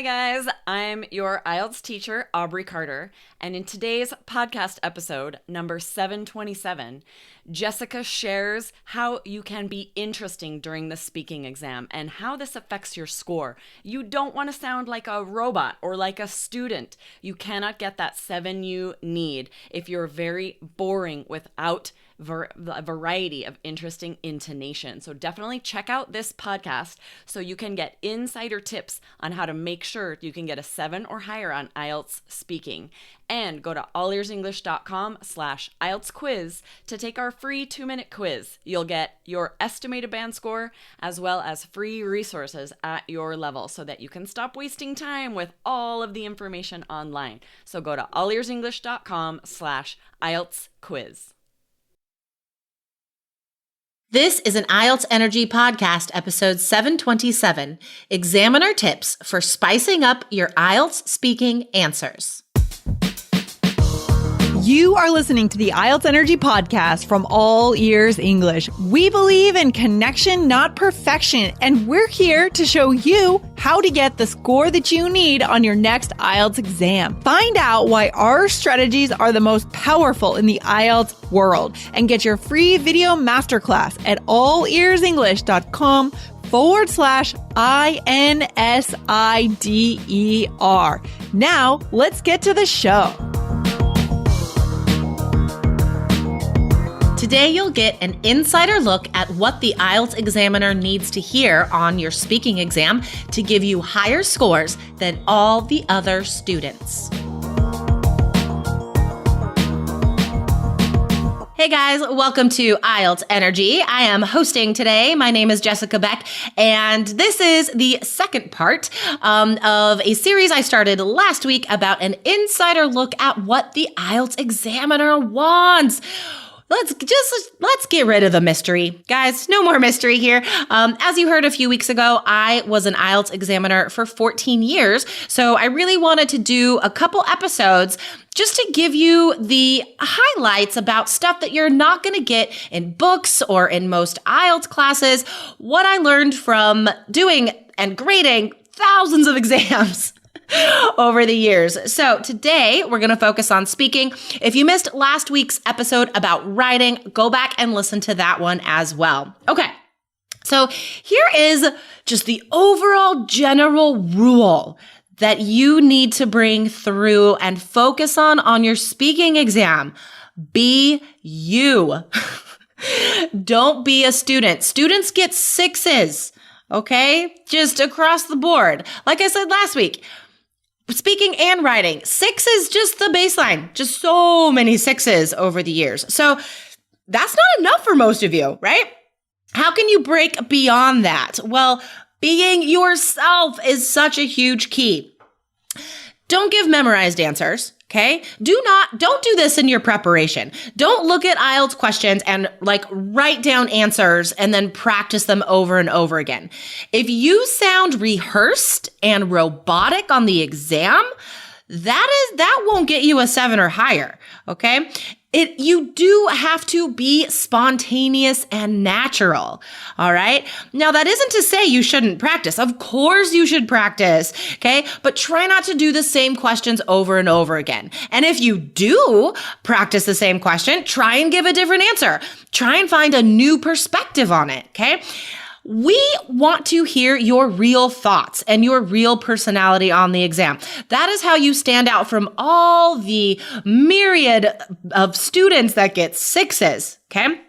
Hi guys, I'm your IELTS teacher, Aubrey Carter, and in today's podcast episode, number 727, Jessica shares how you can be interesting during the speaking exam and how this affects your score. You don't want to sound like a robot or like a student. You cannot get that 7 you need if you're very boring without a variety of interesting intonation. So definitely check out this podcast so you can get insider tips on how to make sure you can get a 7 or higher on IELTS speaking. And go to allearsenglish.com/IELTS quiz to take our free 2-minute quiz. You'll get your estimated band score as well as free resources at your level so that you can stop wasting time with all of the information online. So go to allearsenglish.com/IELTS quiz. This is an IELTS Energy Podcast, episode 727, Examiner Tips for Spicing Up Your IELTS Speaking Answers. You are listening to the IELTS Energy Podcast from All Ears English. We believe in connection, not perfection, and we're here to show you how to get the score that you need on your next IELTS exam. Find out why our strategies are the most powerful in the IELTS world and get your free video masterclass at allearsenglish.com/INSIDER. Now, let's get to the show. Today, you'll get an insider look at what the IELTS examiner needs to hear on your speaking exam to give you higher scores than all the other students. Hey guys, welcome to IELTS Energy. I am hosting today. My name is Jessica Beck, and this is the second part of a series I started last week about an insider look at what the IELTS examiner wants. Let's get rid of the mystery. Guys, no more mystery here. As you heard a few weeks ago, I was an IELTS examiner for 14 years. So I really wanted to do a couple episodes just to give you the highlights about stuff that you're not going to get in books or in most IELTS classes, what I learned from doing and grading thousands of exams over the years. So today we're going to focus on speaking. If you missed last week's episode about writing, go back and listen to that one as well. Okay. So here is just the overall general rule that you need to bring through and focus on your speaking exam. Be you. Don't be a student. Students get 6s, okay? Just across the board. Like I said last week, speaking and writing, 6 is just the baseline. Just so many 6s over the years. So that's not enough for most of you, right? How can you break beyond that? Well, being yourself is such a huge key. Don't give memorized answers, okay? Don't do this in your preparation. Don't look at IELTS questions and write down answers and then practice them over and over again. If you sound rehearsed and robotic on the exam, that won't get you a 7 or higher, okay? You do have to be spontaneous and natural, all right? Now, that isn't to say you shouldn't practice. Of course you should practice, okay? But try not to do the same questions over and over again. And if you do practice the same question, try and give a different answer. Try and find a new perspective on it, okay? We want to hear your real thoughts and your real personality on the exam. That is how you stand out from all the myriad of students that get 6s, okay?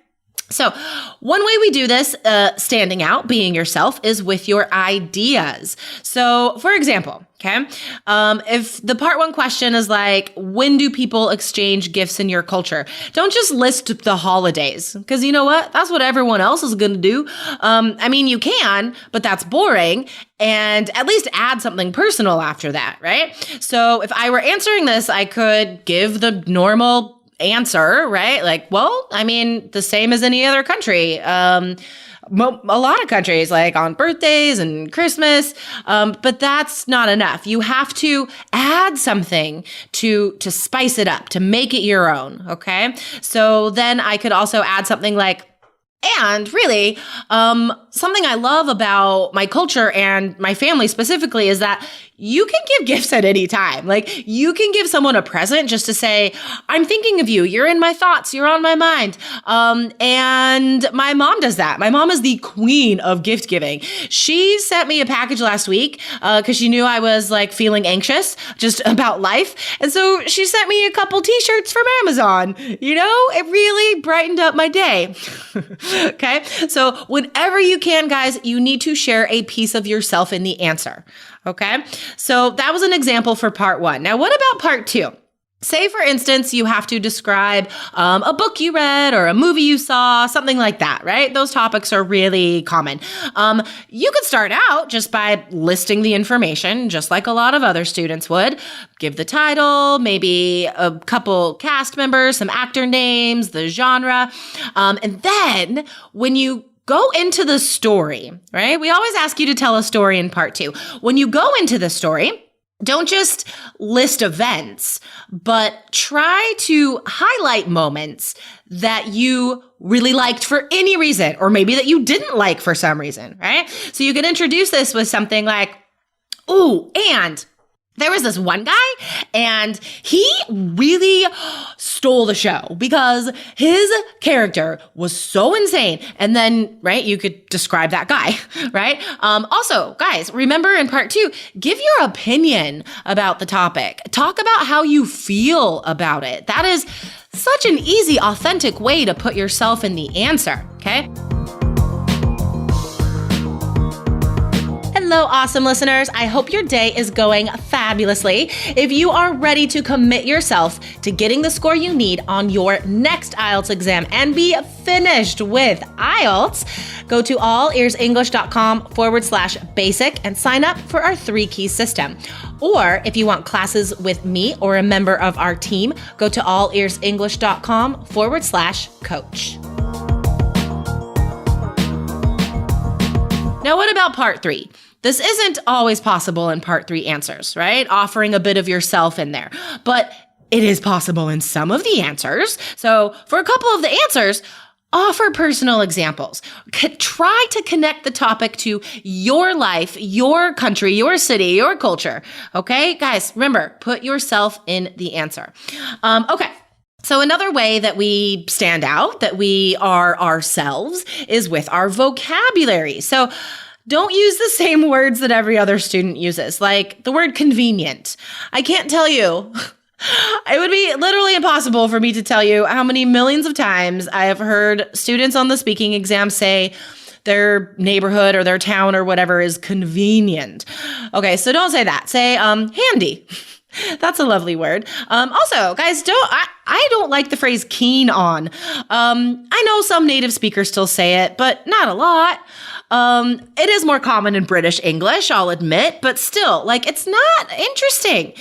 So one way we do this, standing out, being yourself, is with your ideas. So for example, okay, if the part 1 question is like, when do people exchange gifts in your culture? Don't just list the holidays, because you know what? That's what everyone else is going to do. You can, but that's boring. And at least add something personal after that, right? So if I were answering this, I could give the normal answer, right? The same as any other country. A lot of countries, on birthdays and Christmas, but that's not enough. You have to add something to spice it up, to make it your own, okay? So then I could also add something like, and really, something I love about my culture and my family specifically is that you can give gifts at any time. Like you can give someone a present just to say, I'm thinking of you. You're in my thoughts. You're on my mind. And my mom does that. My mom is the queen of gift giving. She sent me a package last week because she knew I was like feeling anxious just about life. And so she sent me a couple t-shirts from Amazon. You know, it really brightened up my day. Okay. So whenever you can, guys, you need to share a piece of yourself in the answer. Okay. So that was an example for part 1. Now, what about part 2? Say, for instance, you have to describe a book you read or a movie you saw, something like that, right? Those topics are really common. You could start out just by listing the information, just like a lot of other students would. Give the title, maybe a couple cast members, some actor names, the genre. And then when you go into the story, right? We always ask you to tell a story in part 2. When you go into the story, don't just list events, but try to highlight moments that you really liked for any reason, or maybe that you didn't like for some reason, right? So you can introduce this with something like, ooh, and there was this one guy and he really stole the show because his character was so insane. And then, right, you could describe that guy, right? Also, guys, remember in part 2, give your opinion about the topic. Talk about how you feel about it. That is such an easy, authentic way to put yourself in the answer, okay? Hello, awesome listeners. I hope your day is going fabulously. If you are ready to commit yourself to getting the score you need on your next IELTS exam and be finished with IELTS, go to allearsenglish.com/basic and sign up for our 3-key system. Or if you want classes with me or a member of our team, go to allearsenglish.com/coach. Now, what about part 3? This isn't always possible in part 3 answers, right? Offering a bit of yourself in there, but it is possible in some of the answers. So for a couple of the answers, offer personal examples. Try to connect the topic to your life, your country, your city, your culture. Okay, guys, remember, put yourself in the answer. Okay. So another way that we stand out, that we are ourselves, is with our vocabulary. So don't use the same words that every other student uses, like the word convenient. I can't tell you. It would be literally impossible for me to tell you how many millions of times I have heard students on the speaking exam say their neighborhood or their town or whatever is convenient. Okay, so don't say that. Say handy. That's a lovely word. Also, guys, I don't like the phrase keen on. I know some native speakers still say it, but not a lot. It is more common in British English, I'll admit, but still, like, it's not interesting.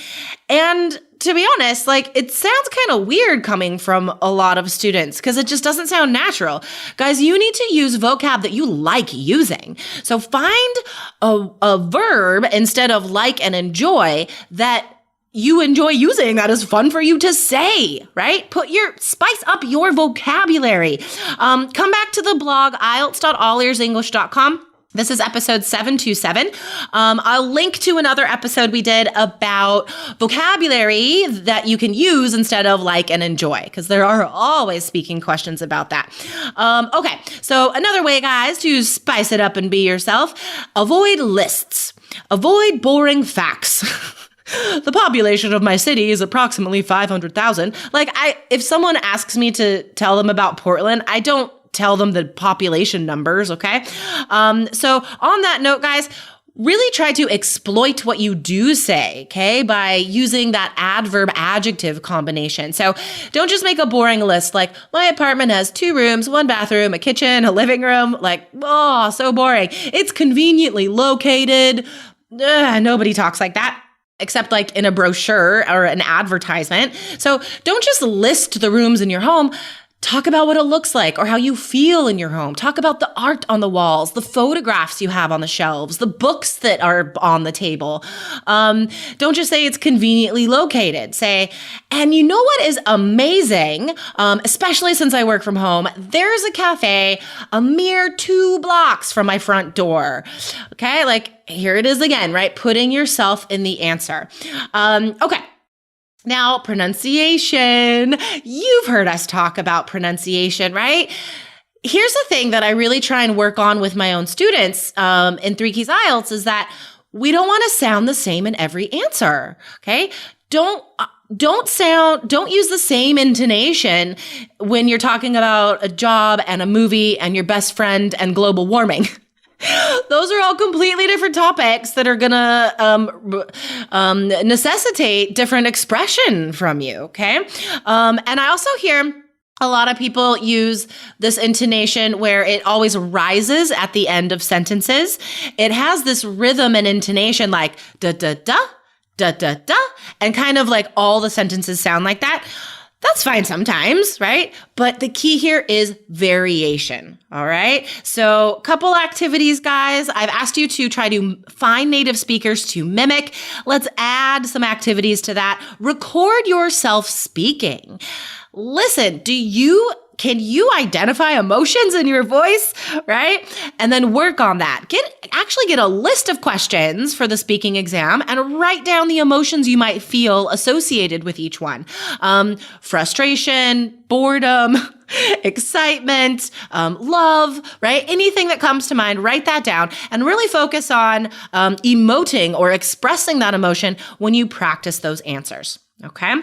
And to be honest, like, it sounds kind of weird coming from a lot of students because it just doesn't sound natural. Guys, you need to use vocab that you like using. So find a verb instead of like and enjoy that you enjoy using, that is fun for you to say, right? Spice up your vocabulary. Come back to the blog, IELTS.allearsenglish.com. This is episode 727. I'll link to another episode we did about vocabulary that you can use instead of like and enjoy, because there are always speaking questions about that. Okay, so another way, guys, to spice it up and be yourself, avoid lists. Avoid boring facts. The population of my city is approximately 500,000. Like, if someone asks me to tell them about Portland, I don't tell them the population numbers, okay? So on that note, guys, really try to exploit what you do say, okay, by using that adverb-adjective combination. So don't just make a boring list like, my apartment has 2 rooms, 1 bathroom, a kitchen, a living room. Like, oh, so boring. It's conveniently located. Nobody talks like that, except like in a brochure or an advertisement. So don't just list the rooms in your home. Talk about what it looks like or how you feel in your home. Talk about the art on the walls, the photographs you have on the shelves, the books that are on the table. Don't just say it's conveniently located. Say, and you know what is amazing, especially since I work from home, there's a cafe a mere 2 blocks from my front door. Okay, like here it is again, right? Putting yourself in the answer. Okay. Now, pronunciation. You've heard us talk about pronunciation, right? Here's the thing that I really try and work on with my own students in 3 Keys IELTS is that we don't want to sound the same in every answer, okay? Don't use the same intonation when you're talking about a job and a movie and your best friend and global warming. Those are all completely different topics that are going to necessitate different expression from you, okay? And I also hear a lot of people use this intonation where it always rises at the end of sentences. It has this rhythm and intonation like da-da-da, da-da-da, and kind of like all the sentences sound like that. That's fine sometimes, right? But the key here is variation, all right? So a couple activities, guys. I've asked you to try to find native speakers to mimic. Let's add some activities to that. Record yourself speaking. Listen, can you identify emotions in your voice, right? And then work on that. Actually get a list of questions for the speaking exam and write down the emotions you might feel associated with each one. Frustration, boredom, excitement, love, right? Anything that comes to mind, write that down and really focus on emoting or expressing that emotion when you practice those answers, okay?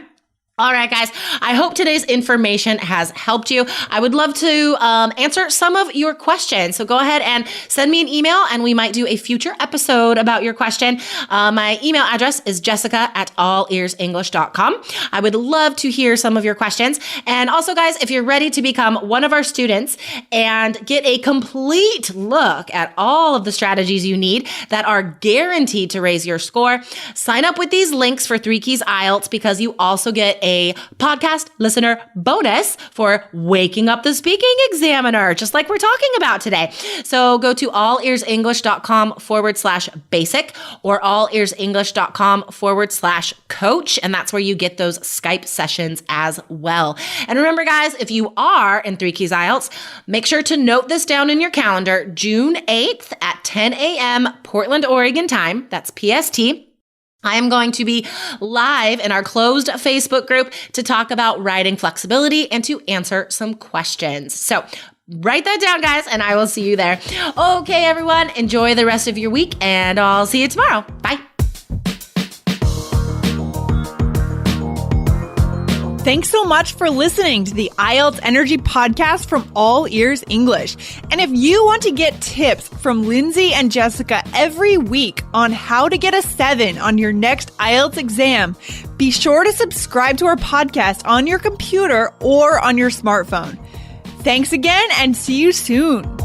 All right, guys, I hope today's information has helped you. I would love to answer some of your questions. So go ahead and send me an email and we might do a future episode about your question. My email address is jessica@allearsenglish.com. I would love to hear some of your questions. And also, guys, if you're ready to become one of our students and get a complete look at all of the strategies you need that are guaranteed to raise your score, sign up with these links for 3 Keys IELTS because you also get a podcast listener bonus for waking up the speaking examiner, just like we're talking about today. So go to allearsenglish.com/basic or allearsenglish.com/coach. And that's where you get those Skype sessions as well. And remember, guys, if you are in 3 Keys IELTS, make sure to note this down in your calendar, June 8th at 10 a.m. Portland, Oregon time. That's PST. I am going to be live in our closed Facebook group to talk about writing flexibility and to answer some questions. So write that down, guys, and I will see you there. Okay, everyone, enjoy the rest of your week, and I'll see you tomorrow. Bye. Thanks so much for listening to the IELTS Energy Podcast from All Ears English. And if you want to get tips from Lindsay and Jessica every week on how to get a 7 on your next IELTS exam, be sure to subscribe to our podcast on your computer or on your smartphone. Thanks again and see you soon.